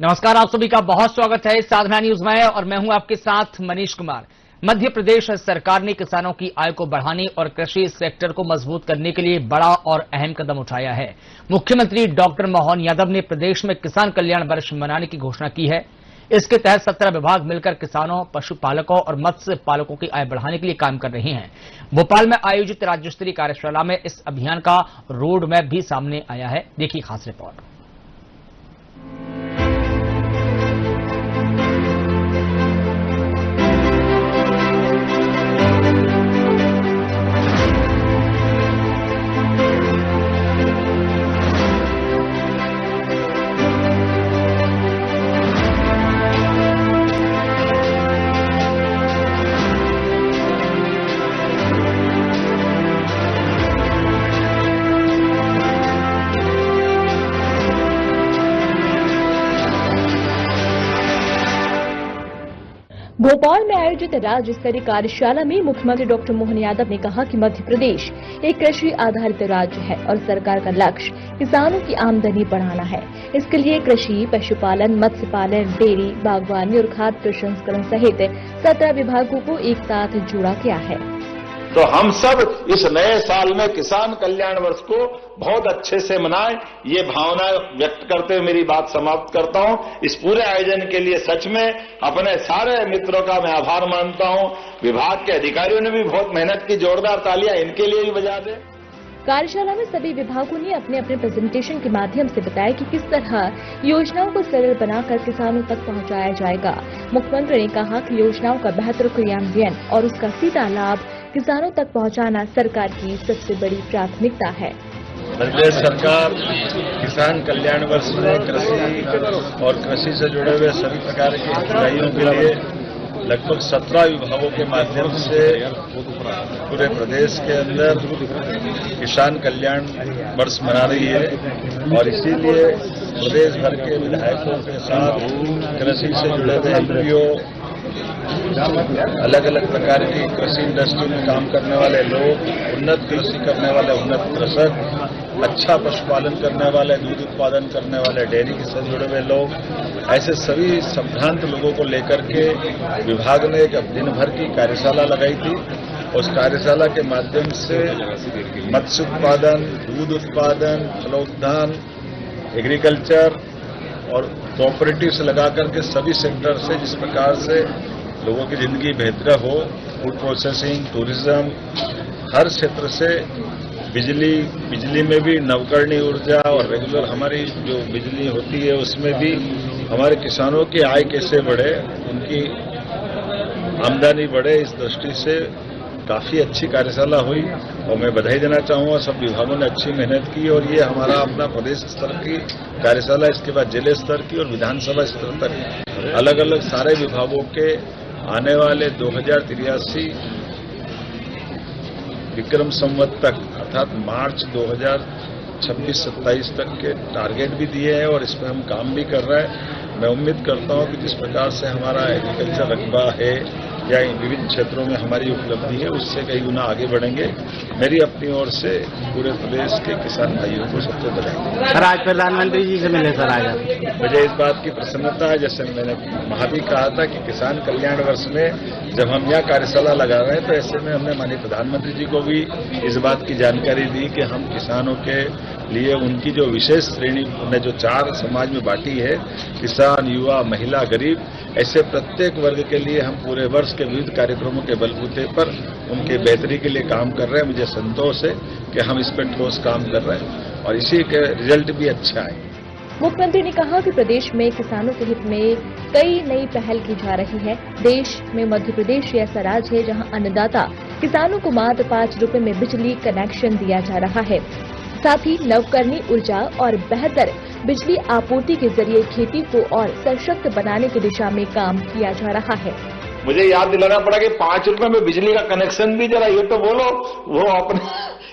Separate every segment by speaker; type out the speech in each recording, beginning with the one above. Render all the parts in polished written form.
Speaker 1: नमस्कार, आप सभी का बहुत स्वागत है साधना न्यूज में और मैं हूं आपके साथ मनीष कुमार। मध्य प्रदेश सरकार ने किसानों की आय को बढ़ाने और कृषि सेक्टर को मजबूत करने के लिए बड़ा और अहम कदम उठाया है। मुख्यमंत्री डॉक्टर मोहन यादव ने प्रदेश में किसान कल्याण वर्ष मनाने की घोषणा की है। इसके तहत 17 विभाग मिलकर किसानों, पशुपालकों और मत्स्य पालकों की आय बढ़ाने के लिए काम कर रहे हैं। भोपाल में आयोजित राज्य स्तरीय कार्यशाला में इस अभियान का रोड मैप भी सामने आया है। देखिए खास रिपोर्ट।
Speaker 2: भोपाल में आयोजित राज्य स्तरीय कार्यशाला में मुख्यमंत्री डॉक्टर मोहन यादव ने कहा कि मध्य प्रदेश एक कृषि आधारित राज्य है और सरकार का लक्ष्य किसानों की आमदनी बढ़ाना है। इसके लिए कृषि, पशुपालन, मत्स्य पालन, डेयरी, बागवानी और खाद्य प्रसंस्करण सहित 17 विभागों को एक साथ जोड़ा गया है।
Speaker 3: तो हम सब इस नए साल में किसान कल्याण वर्ष को बहुत अच्छे से मनाएं, ये भावना व्यक्त करते हुए मेरी बात समाप्त करता हूं। इस पूरे आयोजन के लिए सच में अपने सारे मित्रों का मैं आभार मानता हूं। विभाग के अधिकारियों ने भी बहुत मेहनत की, जोरदार तालियां इनके लिए भी बजा दें।
Speaker 2: कार्यशाला में सभी विभागों ने अपने अपने प्रेजेंटेशन के माध्यम से बताया कि किस तरह योजनाओं को सरल बनाकर किसानों तक पहुंचाया जाएगा। मुख्यमंत्री ने कहा कि योजनाओं का बेहतर क्रियान्वयन और उसका सीधा लाभ किसानों तक पहुंचाना सरकार की सबसे बड़ी प्राथमिकता है।
Speaker 4: प्रदेश सरकार किसान कल्याण वर्ष में कृषि और कृषि से जुड़े हुए सभी प्रकार के हितग्राहियों के लिए लगभग 17 विभागों के माध्यम से पूरे प्रदेश के अंदर किसान कल्याण वर्ष मना रही है और इसीलिए प्रदेश भर के विधायकों के साथ कृषि से जुड़े हुए एमपीओ, अलग अलग प्रकार की कृषि इंडस्ट्री में काम करने वाले लोग, उन्नत कृषि करने वाले उन्नत कृषक, अच्छा पशुपालन करने वाले, दूध उत्पादन करने वाले, डेयरी से जुड़े हुए लोग, ऐसे सभी संभ्रांत लोगों को लेकर के विभाग ने एक दिन भर की कार्यशाला लगाई थी। उस कार्यशाला के माध्यम से मत्स्य उत्पादन, दूध उत्पादन, फलोद्यान, एग्रीकल्चर और कोऑपरेटिव से लगा करके सभी सेक्टर से जिस प्रकार से लोगों की जिंदगी बेहतर हो, फूड प्रोसेसिंग, टूरिज्म, हर क्षेत्र से बिजली में भी नवकरणीय ऊर्जा और रेगुलर हमारी जो बिजली होती है उसमें भी हमारे किसानों की आय कैसे बढ़े, उनकी आमदनी बढ़े, इस दृष्टि से काफी अच्छी कार्यशाला हुई और मैं बधाई देना चाहूंगा। सब विभागों ने अच्छी मेहनत की और ये हमारा अपना प्रदेश स्तर की कार्यशाला, इसके बाद जिले स्तर की और विधानसभा स्तर तक अलग अलग सारे विभागों के आने वाले 2083 विक्रम संवत तक अर्थात मार्च 2026-27 तक के टारगेट भी दिए हैं और इस पर हम काम भी कर रहे हैं। मैं उम्मीद करता हूं कि जिस प्रकार से हमारा एग्रीकल्चर रकबा है या विभिन्न क्षेत्रों में हमारी उपलब्धि है उससे कई गुना आगे बढ़ेंगे। मेरी अपनी ओर से पूरे प्रदेश के किसान भाइयों को सबसे बधाई।
Speaker 5: सर, आज प्रधानमंत्री जी से मिले सर आज
Speaker 4: मुझे इस बात की प्रसन्नता है, जैसे मैंने वहां भी कहा था कि किसान कल्याण वर्ष में जब हम यहाँ कार्यशाला लगा रहे हैं तो ऐसे में हमने माननीय प्रधानमंत्री जी को भी इस बात की जानकारी दी कि हम किसानों के लिए उनकी जो विशेष श्रेणी ने जो 4 समाज में बांटी है, किसान, युवा, महिला, गरीब, ऐसे प्रत्येक वर्ग के लिए हम पूरे वर्ष के विविध कार्यक्रमों के बलबूते पर उनके बेहतरी के लिए काम कर रहे हैं। मुझे संतोष है कि हम इस पर ठोस काम कर रहे हैं और इसी के रिजल्ट भी अच्छा है।
Speaker 2: मुख्यमंत्री ने कहा कि प्रदेश में किसानों के हित में कई नई पहल की जा रही है। देश में मध्य प्रदेश ऐसा राज्य है जहां अन्नदाता किसानों को मात्र 5 रुपए में बिजली कनेक्शन दिया जा रहा है। साथ ही नवकरणीय ऊर्जा और बेहतर बिजली आपूर्ति के जरिए खेती को और सशक्त बनाने की दिशा में काम किया जा रहा है।
Speaker 3: मुझे याद दिलाना पड़ा कि 5 रुपए में बिजली का कनेक्शन भी जरा ये तो बोलो, वो अपने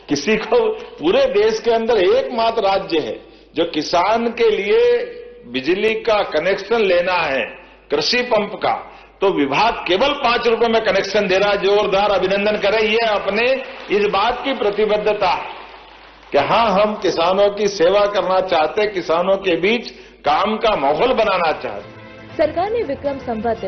Speaker 3: किसी को पूरे देश के अंदर एकमात्र राज्य है जो किसान के लिए बिजली का कनेक्शन लेना है कृषि पंप का, तो विभाग केवल 5 रुपए में कनेक्शन दे रहा है। जोरदार अभिनंदन करें। ये अपने इस बात की प्रतिबद्धता कि हाँ, हम किसानों की सेवा करना चाहते, किसानों के बीच काम का माहौल बनाना चाहते हैं।
Speaker 2: सरकार ने विक्रम संवत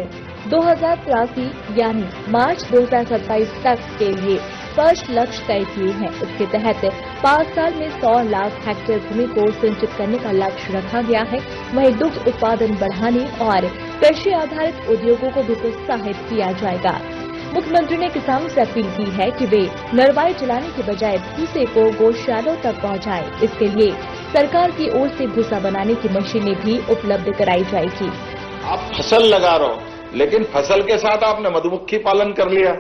Speaker 2: 2083 यानी मार्च 2027 तक के लिए स्पष्ट लक्ष्य तय किए हैं। इसके तहत 5 साल में 100 लाख हेक्टेयर भूमि को सिंचित करने का लक्ष्य रखा गया है। वहीं दुग्ध उत्पादन बढ़ाने और कृषि आधारित उद्योगों को भी प्रोत्साहित किया जाएगा। मुख्यमंत्री ने किसानों से अपील की है कि वे नरवाई जलाने के बजाय भूसे को गौशालों तक पहुंचाएं। इसके लिए सरकार की ओर से भूसा बनाने की मशीनें भी उपलब्ध कराई जाएगी।
Speaker 3: आप फसल लगा रहे हो, लेकिन फसल के साथ आपने मधुमक्खी पालन कर लिया।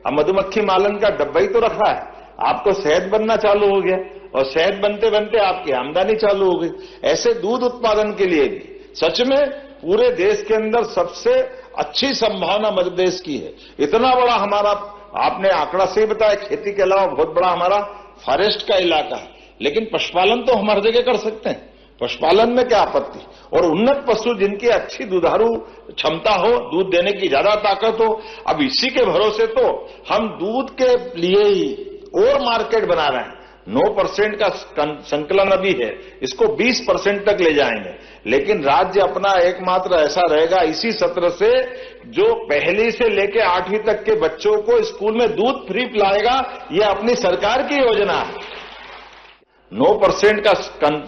Speaker 3: अब मधुमक्खी पालन का डब्बा ही तो रखा है, आपको शहद बनना चालू हो गया और शहद बनते बनते आपकी आमदनी चालू हो गई। ऐसे दूध उत्पादन के लिए भी सच में पूरे देश के अंदर सबसे अच्छी संभावना मध्य प्रदेश की है। इतना बड़ा हमारा, आपने आंकड़ा सही बताया, खेती के अलावा बहुत बड़ा हमारा फॉरेस्ट का इलाका है, लेकिन पशुपालन तो हम हर जगह कर सकते हैं। पशुपालन में क्या आपत्ति? और उन्नत पशु जिनकी अच्छी दुधारू क्षमता हो, दूध देने की ज्यादा ताकत हो। अब इसी के भरोसे तो हम दूध के लिए ही और मार्केट बना रहे हैं। 9% का संकलन अभी है, इसको 20% तक ले जाएंगे। लेकिन राज्य अपना एकमात्र ऐसा रहेगा इसी सत्र से जो पहली से लेकर 8वीं तक के बच्चों को स्कूल में दूध फ्री पिलाएगा। यह अपनी सरकार की योजना है। 9% का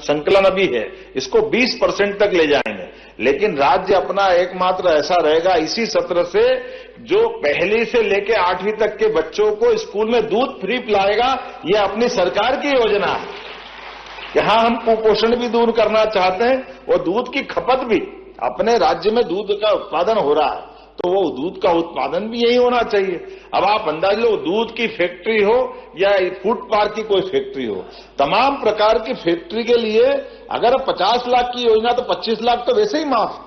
Speaker 3: संकलन अभी है, इसको 20% तक ले जाएंगे। लेकिन राज्य अपना एकमात्र ऐसा रहेगा इसी सत्र से जो पहली से लेकर 8वीं तक के बच्चों को स्कूल में दूध फ्री पिलाएगा। यह अपनी सरकार की योजना है। यहां हम कुपोषण भी दूर करना चाहते हैं और दूध की खपत भी। अपने राज्य में दूध का उत्पादन हो रहा है तो वो दूध का उत्पादन भी यही होना चाहिए। अब आप अंदाज लो, दूध की फैक्ट्री हो या फूड पार्क की कोई फैक्ट्री हो, तमाम प्रकार की फैक्ट्री के लिए अगर 50 लाख की योजना तो 25 लाख तो वैसे ही माफ,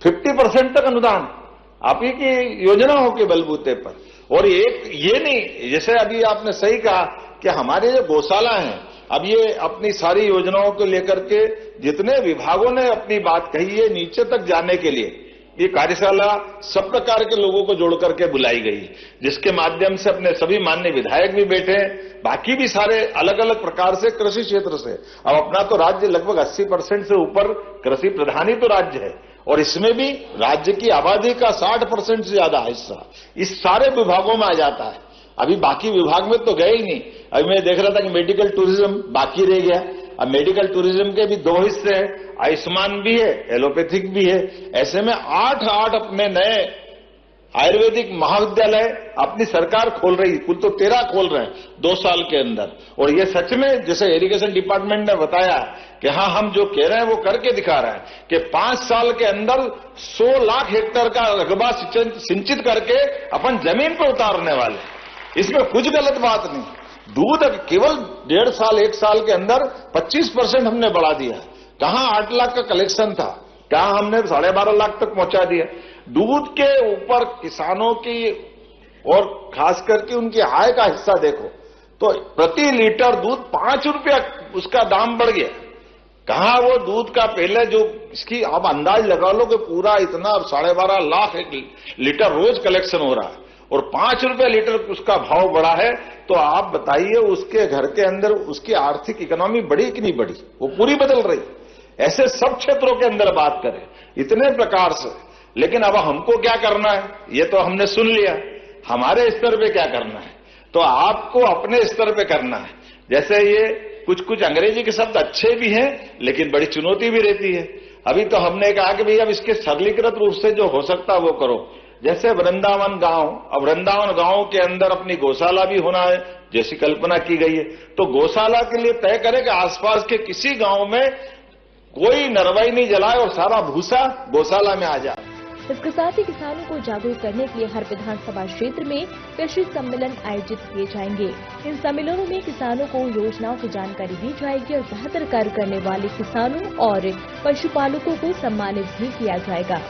Speaker 3: 50% तक अनुदान आप ही की योजना हो के बलबूते पर। और एक ये नहीं, जैसे अभी आपने सही कहा कि हमारे जो गौशाला हैं, अब ये अपनी सारी योजनाओं को लेकर के जितने विभागों ने अपनी बात कही है नीचे तक जाने के लिए ये कार्यशाला सब प्रकार के लोगों को जोड़ करके बुलाई गई, जिसके माध्यम से अपने सभी माननीय विधायक भी बैठे, बाकी भी सारे अलग अलग प्रकार से कृषि क्षेत्र से। अब अपना तो राज्य लगभग 80% से ऊपर कृषि प्रधान ही तो राज्य है और इसमें भी राज्य की आबादी का 60% से ज्यादा हिस्सा इस सारे विभागों में आ जाता है। अभी बाकी विभाग में तो गए ही नहीं। अभी मैं देख रहा था कि मेडिकल टूरिज्म बाकी रह गया। अब मेडिकल टूरिज्म के भी 2 हिस्से हैं, आयुष्मान भी है, एलोपैथिक भी है। ऐसे में 8 अपने नए आयुर्वेदिक महाविद्यालय अपनी सरकार खोल रही, कुल तो 13 खोल रहे हैं 2 साल के अंदर। और ये सच में जैसे इरिगेशन डिपार्टमेंट ने बताया कि हाँ, हम जो कह रहे हैं वो करके दिखा रहे हैं कि 5 साल के अंदर 100 लाख हेक्टेयर का रकबा सिंचित करके अपन जमीन पर उतारने वाले। इसमें कुछ गलत बात नहीं। दूध केवल 1.5 साल 1 साल के अंदर 25% हमने बढ़ा दिया। कहां 8 लाख का कलेक्शन था, कहां हमने 12.5 लाख तक पहुंचा दिया। दूध के ऊपर किसानों की और खास करके उनकी आय का हिस्सा देखो तो प्रति लीटर दूध 5 रुपया उसका दाम बढ़ गया। कहां वो दूध का पहले जो इसकी आप अंदाज लगा लो कि पूरा इतना 12.5 लाख लीटर रोज कलेक्शन हो रहा है और 5 रुपया लीटर उसका भाव बढ़ा है। तो आप बताइए उसके घर के अंदर उसकी आर्थिक इकोनॉमी बढ़ी कि नहीं बढ़ी? वो पूरी बदल रही। ऐसे सब क्षेत्रों के अंदर बात करें इतने प्रकार से। लेकिन अब हमको क्या करना है ये तो हमने सुन लिया, हमारे स्तर पे क्या करना है तो आपको अपने स्तर पे करना है। जैसे ये कुछ अंग्रेजी के शब्द अच्छे भी हैं लेकिन बड़ी चुनौती भी रहती है। अभी तो हमने कहा कि भाई अब इसके सरलीकृत रूप से जो हो सकता है वो करो। जैसे वृंदावन गांव, अब वृंदावन गांव के अंदर अपनी गौशाला भी होना है जैसी कल्पना की गई है। तो गौशाला के लिए तय करें कि आसपास के किसी गांव में कोई नरवाई नहीं जलाए और सारा भूसा गौशाला में आ जाए।
Speaker 2: इसके साथ ही किसानों को जागरूक करने के लिए हर विधानसभा क्षेत्र में कृषि सम्मेलन आयोजित किए जाएंगे। इन सम्मेलनों में किसानों को योजनाओं की जानकारी दी जाएगी और बेहतर कार्य करने वाले किसानों और पशुपालकों को सम्मानित भी किया जाएगा।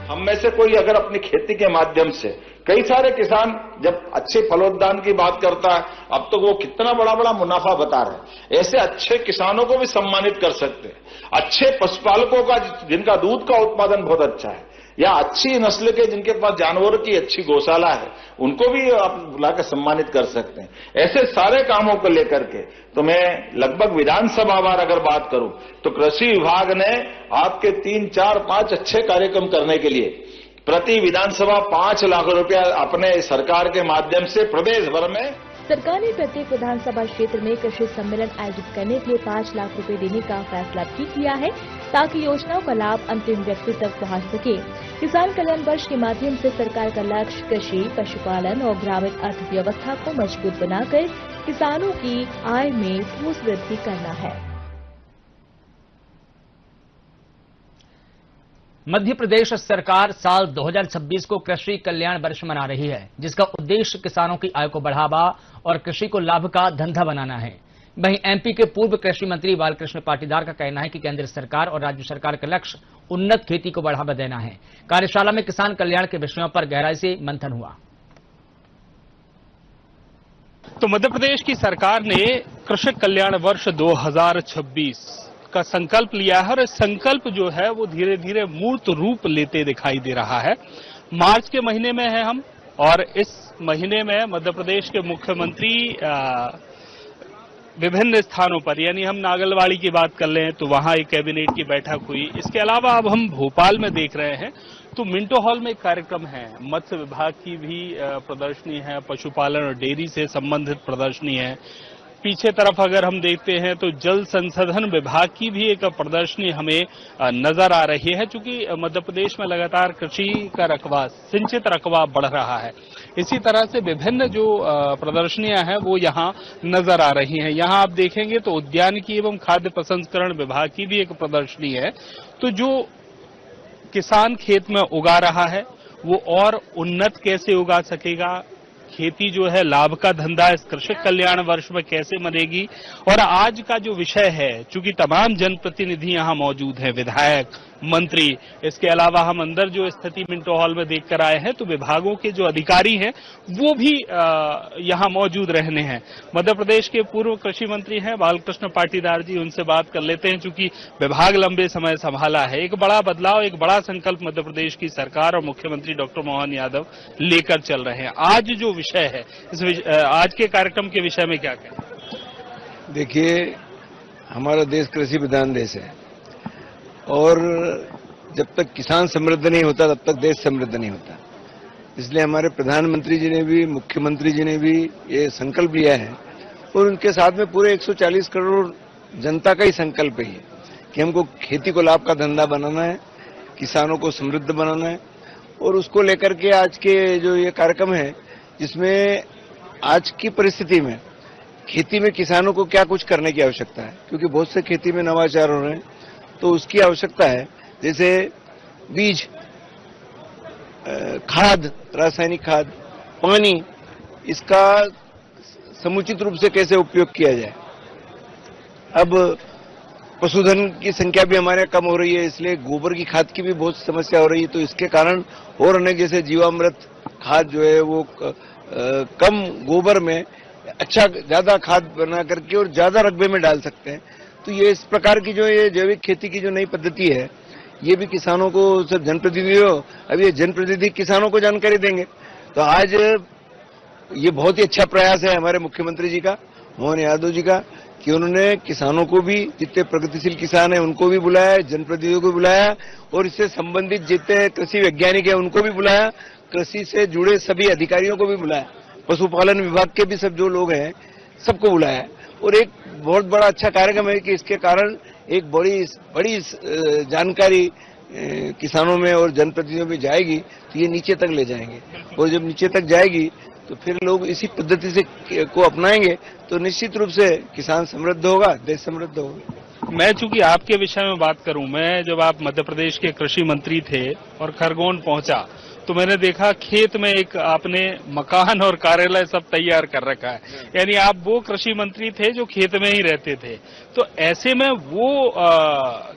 Speaker 3: हम में से कोई अगर अपनी खेती के माध्यम से, कई सारे किसान जब अच्छे फलोत्पादन की बात करता है अब तो वो कितना बड़ा मुनाफा बता रहे हैं। ऐसे अच्छे किसानों को भी सम्मानित कर सकते हैं। अच्छे पशुपालकों का जिनका दूध का उत्पादन बहुत अच्छा है, या अच्छी नस्ल के जिनके पास जानवरों की अच्छी गौशाला है उनको भी आप बुलाकर सम्मानित कर सकते हैं। ऐसे सारे कामों को लेकर के तो मैं लगभग विधानसभा वार अगर बात करूं तो कृषि विभाग ने आपके 3, 4, 5 अच्छे कार्यक्रम करने के लिए प्रति विधानसभा 5 लाख रुपया अपने सरकार के माध्यम से प्रदेश भर में
Speaker 2: सरकार ने प्रत्येक विधानसभा क्षेत्र में कृषि सम्मेलन आयोजित करने के लिए 5 लाख रुपए देने का फैसला भी किया है ताकि योजनाओं का लाभ अंतिम व्यक्ति तक पहुंच सके। किसान कल्याण वर्ष के माध्यम से सरकार का लक्ष्य कृषि, पशुपालन और ग्रामीण अर्थव्यवस्था को मजबूत बनाकर किसानों की आय में ठोस वृद्धि करना है।
Speaker 1: मध्य प्रदेश सरकार साल 2026 को कृषि कल्याण वर्ष मना रही है, जिसका उद्देश्य किसानों की आय को बढ़ावा और कृषि को लाभ का धंधा बनाना है। वहीं एमपी के पूर्व कृषि मंत्री बालकृष्ण पाटीदार का कहना है कि केंद्र सरकार और राज्य सरकार का लक्ष्य उन्नत खेती को बढ़ावा देना है। कार्यशाला में किसान कल्याण के विषयों पर गहराई से मंथन हुआ।
Speaker 6: तो मध्य प्रदेश की सरकार ने कृषि कल्याण वर्ष 2026 का संकल्प लिया है और इस संकल्प जो है वो धीरे धीरे मूर्त रूप लेते दिखाई दे रहा है। मार्च के महीने में है हम, और इस महीने में मध्य प्रदेश के मुख्यमंत्री विभिन्न स्थानों पर, यानी हम नागलवाड़ी की बात कर लें तो वहां एक कैबिनेट की बैठक हुई। इसके अलावा अब हम भोपाल में देख रहे हैं तो मिंटो हॉल में एक कार्यक्रम है, मत्स्य विभाग की भी प्रदर्शनी है, पशुपालन और डेयरी से संबंधित प्रदर्शनी है। पीछे तरफ अगर हम देखते हैं तो जल संसाधन विभाग की भी एक प्रदर्शनी हमें नजर आ रही है, चूंकि मध्य प्रदेश में लगातार कृषि का रकबा, सिंचित रकबा बढ़ रहा है। इसी तरह से विभिन्न जो प्रदर्शनियां हैं वो यहाँ नजर आ रही हैं। यहाँ आप देखेंगे तो उद्यानिकी एवं खाद्य प्रसंस्करण विभाग की भी एक प्रदर्शनी है। तो जो किसान खेत में उगा रहा है वो और उन्नत कैसे उगा सकेगा, खेती जो है लाभ का धंधा इस कृषि कल्याण वर्ष में कैसे मनेगी। और आज का जो विषय है, चूंकि तमाम जनप्रतिनिधि यहाँ मौजूद हैं, विधायक, मंत्री, इसके अलावा हम अंदर जो स्थिति मिंटो हॉल में देख कर आए हैं तो विभागों के जो अधिकारी हैं वो भी यहाँ मौजूद रहने हैं। मध्य प्रदेश के पूर्व कृषि मंत्री हैं बालकृष्ण पाटीदार जी, उनसे बात कर लेते हैं। चूंकि विभाग लंबे समय संभाला है, एक बड़ा बदलाव, एक बड़ा संकल्प मध्य प्रदेश की सरकार और मुख्यमंत्री डॉक्टर मोहन यादव लेकर चल रहे हैं। आज जो विषय है, आज के कार्यक्रम के विषय में क्या कहें?
Speaker 7: देखिए, हमारा देश कृषि प्रधान देश है और जब तक किसान समृद्ध नहीं होता तब तक देश समृद्ध नहीं होता। इसलिए हमारे प्रधानमंत्री जी ने भी, मुख्यमंत्री जी ने भी ये संकल्प लिया है और उनके साथ में पूरे 140 करोड़ जनता का ही संकल्प है कि हमको खेती को लाभ का धंधा बनाना है, किसानों को समृद्ध बनाना है। और उसको लेकर के आज के जो ये कार्यक्रम है, जिसमें आज की परिस्थिति में खेती में किसानों को क्या कुछ करने की आवश्यकता है, क्योंकि बहुत से खेती में नवाचार हो रहे हैं, तो उसकी आवश्यकता है। जैसे बीज, खाद, रासायनिक खाद, पानी, इसका समुचित रूप से कैसे उपयोग किया जाए। अब पशुधन की संख्या भी हमारे कम हो रही है, इसलिए गोबर की खाद की भी बहुत समस्या हो रही है। तो इसके कारण और अनेक जैसे जीवामृत खाद जो है वो कम गोबर में अच्छा ज्यादा खाद बना करके और ज्यादा रकबे में डाल सकते हैं। तो ये इस प्रकार की जो ये जैविक खेती की जो नई पद्धति है, ये भी किसानों को, सब जनप्रतिनिधियों, अब ये जनप्रतिनिधि किसानों को जानकारी देंगे। तो आज ये बहुत ही अच्छा प्रयास है हमारे मुख्यमंत्री जी का, मोहन यादव जी का, कि उन्होंने किसानों को भी, जितने प्रगतिशील किसान हैं उनको भी बुलाया, जनप्रतिनिधियों को बुलाया और इससे संबंधित जितने कृषि वैज्ञानिक हैं उनको भी बुलाया, कृषि से जुड़े सभी अधिकारियों को भी बुलाया, पशुपालन विभाग के भी सब जो लोग हैं सबको बुलाया। और एक बहुत बड़ा अच्छा कार्यक्रम है कि इसके कारण एक बड़ी जानकारी किसानों में और जनप्रतिनिधियों में जाएगी, तो ये नीचे तक ले जाएंगे और जब नीचे तक जाएगी तो फिर लोग इसी पद्धति से को अपनाएंगे तो निश्चित रूप से किसान समृद्ध होगा, देश समृद्ध होगा।
Speaker 6: मैं चूंकि आपके विषय में बात करूं, मैं जब आप मध्य प्रदेश के कृषि मंत्री थे और खरगोन पहुंचा तो मैंने देखा खेत में एक आपने मकान और कार्यालय सब तैयार कर रखा है, यानी आप वो कृषि मंत्री थे जो खेत में ही रहते थे। तो ऐसे में वो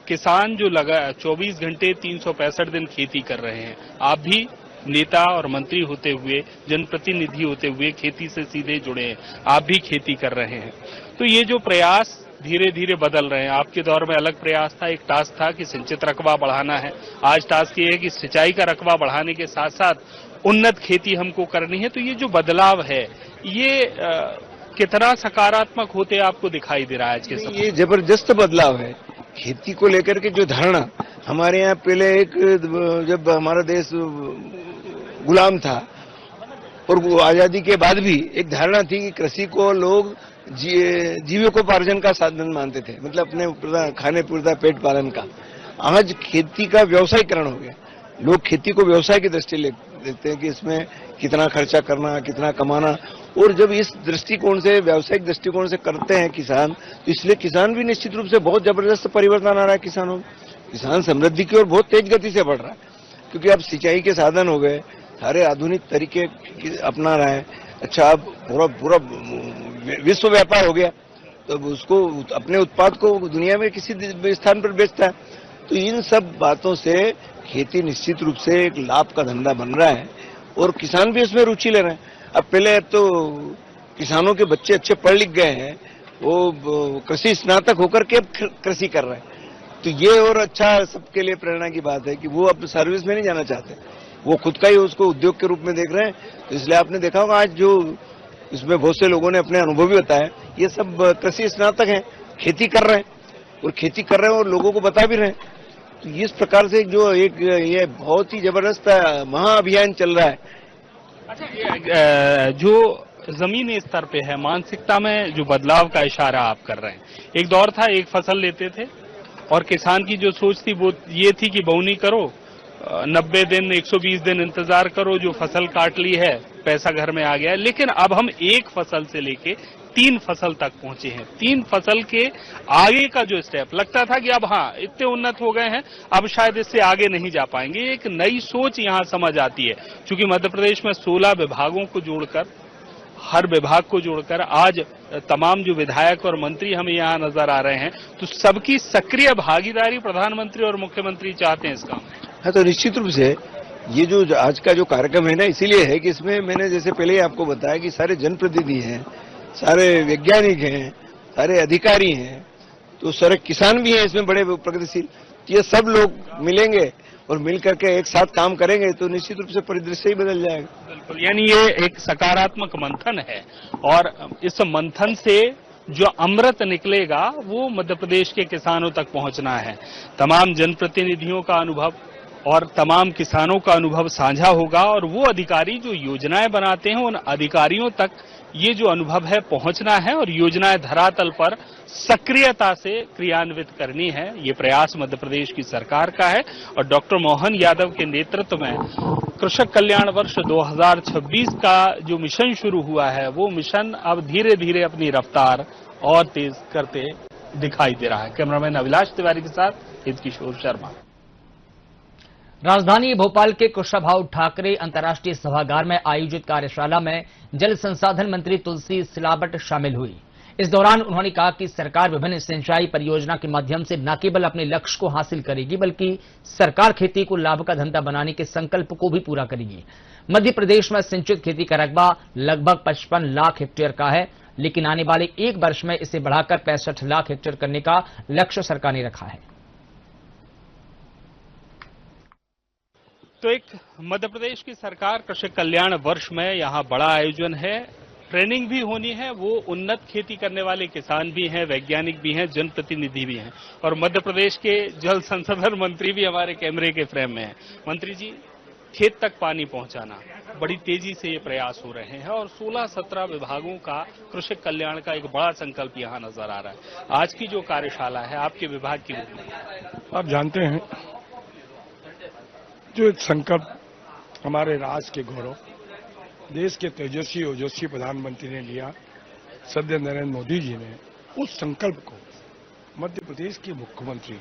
Speaker 6: किसान जो लगा 24 घंटे 365 दिन खेती कर रहे हैं, आप भी नेता और मंत्री होते हुए, जनप्रतिनिधि होते हुए खेती से सीधे जुड़े हैं, आप भी खेती कर रहे हैं। तो ये जो प्रयास धीरे धीरे बदल रहे हैं। आपके दौर में अलग प्रयास था, एक टास्क था कि सिंचित रकबा बढ़ाना है, आज टास्क ये है कि सिंचाई का रकबा बढ़ाने के साथ साथ उन्नत खेती हमको करनी है। तो ये जो बदलाव है ये कितना सकारात्मक होते आपको दिखाई दे रहा है आज के समय?
Speaker 7: ये जबरदस्त बदलाव है। खेती को लेकर के जो धारणा हमारे यहाँ पहले जब हमारा देश गुलाम था और वो आजादी के बाद भी एक धारणा थी कि कृषि को लोग जीविकोपार्जन का साधन मानते थे, मतलब अपने खाने पूरता पेट पालन का। आज खेती का व्यवसायीकरण हो गया। लोग खेती को व्यवसाय की दृष्टि देखते हैं कि इसमें कितना खर्चा करना, कितना कमाना। और जब इस दृष्टिकोण से, व्यावसायिक दृष्टिकोण से करते हैं किसान, तो इसलिए किसान भी निश्चित रूप से बहुत जबरदस्त परिवर्तन आ रहा है किसानों में। किसान समृद्धि की ओर बहुत तेज गति से बढ़ रहा है, क्योंकि अब सिंचाई के साधन हो गए, सारे आधुनिक तरीके अपना रहा है। अच्छा, अब पूरा विश्व व्यापार हो गया, तो उसको अपने उत्पाद को दुनिया में किसी स्थान पर बेचता है। तो इन सब बातों से खेती निश्चित रूप से एक लाभ का धंधा बन रहा है और किसान भी इसमें रुचि ले रहे हैं। अब पहले तो किसानों के बच्चे अच्छे पढ़ लिख गए हैं, वो कृषि स्नातक होकर के कृषि कर रहे हैं। तो ये और अच्छा सबके लिए प्रेरणा की बात है कि वो अब सर्विस में नहीं जाना चाहते, वो खुद का ही उसको उद्योग के रूप में देख रहे हैं। तो इसलिए आपने देखा होगा आज जो इसमें बहुत से लोगों ने अपने अनुभव भी बताया, ये सब कृषि स्नातक हैं, खेती कर रहे हैं और खेती कर रहे हैं और लोगों को बता भी रहे हैं। तो इस प्रकार से जो एक ये बहुत ही जबरदस्त महाअभियान चल रहा है।
Speaker 6: अच्छा, जो जमीनी स्तर पे है, मानसिकता में जो बदलाव का इशारा आप कर रहे हैं, एक दौर था एक फसल लेते थे और किसान की जो सोच थी वो ये थी कि बोनी करो, 90 दिन 120 दिन इंतजार करो, जो फसल काट ली है पैसा घर में आ गया। लेकिन अब हम एक फसल से लेके 3 फसल तक पहुंचे हैं। 3 फसल के आगे का जो स्टेप लगता था कि अब हाँ इतने उन्नत हो गए हैं, अब शायद इससे आगे नहीं जा पाएंगे। एक नई सोच यहां समझ आती है, क्योंकि मध्य प्रदेश में 16 विभागों को जोड़कर, हर विभाग को जोड़कर आज तमाम जो विधायक और मंत्री हमें यहाँ नजर आ रहे हैं, तो सबकी सक्रिय भागीदारी प्रधानमंत्री और मुख्यमंत्री चाहते हैं इस काम में।
Speaker 7: हाँ, तो निश्चित रूप से ये जो आज का जो कार्यक्रम है ना, इसीलिए है कि इसमें मैंने जैसे पहले ही आपको बताया कि सारे जनप्रतिनिधि हैं, सारे वैज्ञानिक हैं, सारे अधिकारी हैं, तो सारे किसान भी हैं इसमें बड़े प्रगतिशील। ये सब लोग मिलेंगे और मिलकर के एक साथ काम करेंगे तो निश्चित रूप से परिदृश्य ही बदल जाएगा।
Speaker 6: बिल्कुल, यानी ये एक सकारात्मक मंथन है और इस मंथन से जो अमृत निकलेगा वो मध्य प्रदेश के किसानों तक पहुंचना है। तमाम जनप्रतिनिधियों का अनुभव और तमाम किसानों का अनुभव साझा होगा और वो अधिकारी जो योजनाएं बनाते हैं, उन अधिकारियों तक ये जो अनुभव है पहुंचना है और योजनाएं धरातल पर सक्रियता से क्रियान्वित करनी है। ये प्रयास मध्य प्रदेश की सरकार का है और डॉक्टर मोहन यादव के नेतृत्व में कृषक कल्याण वर्ष 2026 का जो मिशन शुरू हुआ है, वो मिशन अब धीरे धीरे अपनी रफ्तार और तेज करते दिखाई दे रहा है। कैमरामैन अभिलाष तिवारी के साथ हितकिशोर शर्मा।
Speaker 1: राजधानी भोपाल के कुशाभाऊ ठाकरे अंतर्राष्ट्रीय सभागार में आयोजित कार्यशाला में जल संसाधन मंत्री तुलसी सिलावट शामिल हुई। इस दौरान उन्होंने कहा कि सरकार विभिन्न सिंचाई परियोजना के माध्यम से न केवल अपने लक्ष्य को हासिल करेगी, बल्कि सरकार खेती को लाभ का धंधा बनाने के संकल्प को भी पूरा करेगी। मध्य प्रदेश में सिंचित खेती का रकबा लगभग 55 लाख हेक्टेयर का है, लेकिन आने वाले 1 वर्ष में इसे बढ़ाकर 65 लाख हेक्टेयर करने का लक्ष्य सरकार ने रखा है।
Speaker 6: तो एक मध्य प्रदेश की सरकार कृषक कल्याण वर्ष में यहाँ बड़ा आयोजन है, ट्रेनिंग भी होनी है। वो उन्नत खेती करने वाले किसान भी हैं, वैज्ञानिक भी हैं, जनप्रतिनिधि भी हैं और मध्य प्रदेश के जल संसाधन मंत्री भी हमारे कैमरे के फ्रेम में हैं। मंत्री जी, खेत तक पानी पहुंचाना बड़ी तेजी से ये प्रयास हो रहे हैं और 16-17 विभागों का कृषक कल्याण का एक बड़ा संकल्प यहाँ नजर आ रहा है। आज की जो कार्यशाला है आपके विभाग की,
Speaker 8: आप जानते हैं जो एक संकल्प हमारे राष्ट्र के गौरव, देश के तेजस्वी ओजस्वी प्रधानमंत्री ने लिया, सदैव नरेंद्र मोदी जी ने, उस संकल्प को मध्य प्रदेश के मुख्यमंत्री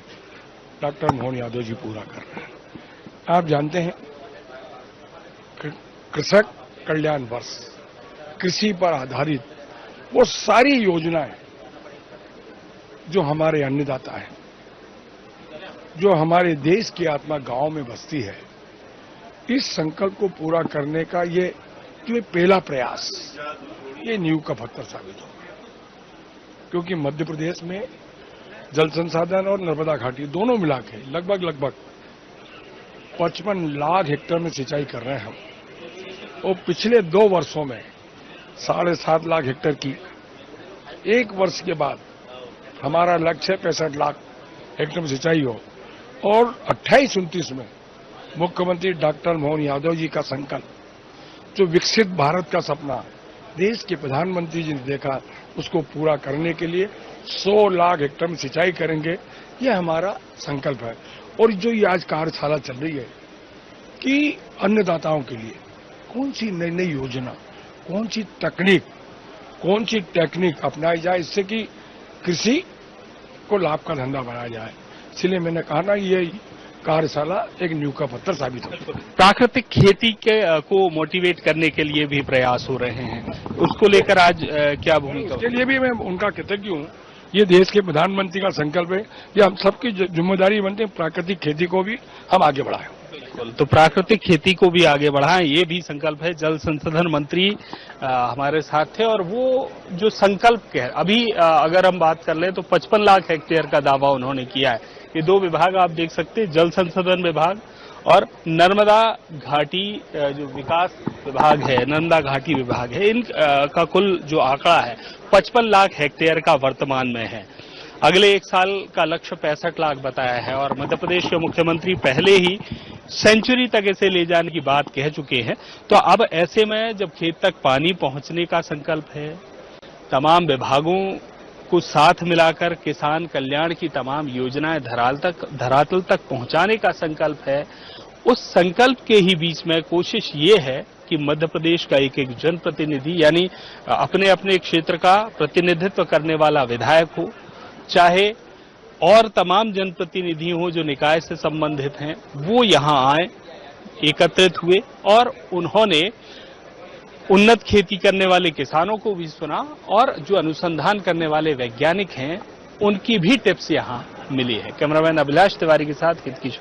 Speaker 8: डॉक्टर मोहन यादव जी पूरा कर रहे हैं। आप जानते हैं कृषक कल्याण वर्ष, कृषि पर आधारित वो सारी योजनाएं जो हमारे अन्नदाता हैं, जो हमारे देश की आत्मा गांव में बसती है, इस संकल्प को पूरा करने का ये पहला प्रयास, ये नींव का पत्थर साबित होगा। क्योंकि मध्य प्रदेश में जल संसाधन और नर्मदा घाटी दोनों मिला के लगभग 55 लाख हेक्टेयर में सिंचाई कर रहे हैं हम। और पिछले 2 वर्षों में 7.5 लाख हेक्टेयर की, 1 वर्ष के बाद हमारा लक्ष्य 65 लाख हेक्टेयर में सिंचाई हो। और 28-29 में मुख्यमंत्री डॉक्टर मोहन यादव जी का संकल्प, जो विकसित भारत का सपना देश के प्रधानमंत्री जी ने देखा, उसको पूरा करने के लिए 100 लाख हेक्टेयर में सिंचाई करेंगे, यह हमारा संकल्प है। और जो ये आज कार्यशाला चल रही है कि अन्नदाताओं के लिए कौन सी नई नई योजना, कौन सी टेक्निक अपनाई जाए, इससे कि कृषि को लाभ का धंधा बनाया जाए। इसलिए मैंने कहा ना, ये कार्यशाला एक नींव का पत्थर साबित हो।
Speaker 6: प्राकृतिक खेती को मोटिवेट करने के लिए भी प्रयास हो रहे हैं, उसको लेकर आज क्या भूमिका?
Speaker 8: उसके लिए भी मैं उनका कृतज्ञ हूँ। ये देश के प्रधानमंत्री का संकल्प है, ये हम सबकी जिम्मेदारी बनती है, प्राकृतिक खेती को भी हम आगे बढ़ाएं।
Speaker 6: बिल्कुल, तो प्राकृतिक खेती को भी आगे बढ़ाएं, ये भी संकल्प है। जल संसाधन मंत्री हमारे साथ थे और वो जो संकल्प के है, अभी अगर हम बात कर लें तो 55 लाख हेक्टेयर का दावा उन्होंने किया है। ये 2 विभाग आप देख सकते हैं, जल संसाधन विभाग और नर्मदा घाटी जो विकास विभाग है, नर्मदा घाटी विभाग है, इन का कुल जो आंकड़ा है 55 लाख हेक्टेयर का वर्तमान में है। अगले 1 साल का लक्ष्य 65 लाख बताया है और मध्य प्रदेश के मुख्यमंत्री पहले ही सेंचुरी तक इसे ले जाने की बात कह चुके हैं। तो अब ऐसे में जब खेत तक पानी पहुंचने का संकल्प है, तमाम विभागों को साथ मिलाकर किसान कल्याण की तमाम योजनाएं धरातल तक पहुंचाने का संकल्प है, उस संकल्प के ही बीच में कोशिश ये है कि मध्य प्रदेश का एक जनप्रतिनिधि, यानी अपने अपने क्षेत्र का प्रतिनिधित्व करने वाला विधायक हो, चाहे और तमाम जनप्रतिनिधि हो जो निकाय से संबंधित हैं, वो यहां आए, एकत्रित हुए और उन्होंने उन्नत खेती करने वाले किसानों को भी सुना और जो अनुसंधान करने वाले वैज्ञानिक हैं उनकी भी टिप्स यहां मिली है। कैमरामैन अभिलाष तिवारी के साथ हित किशोर।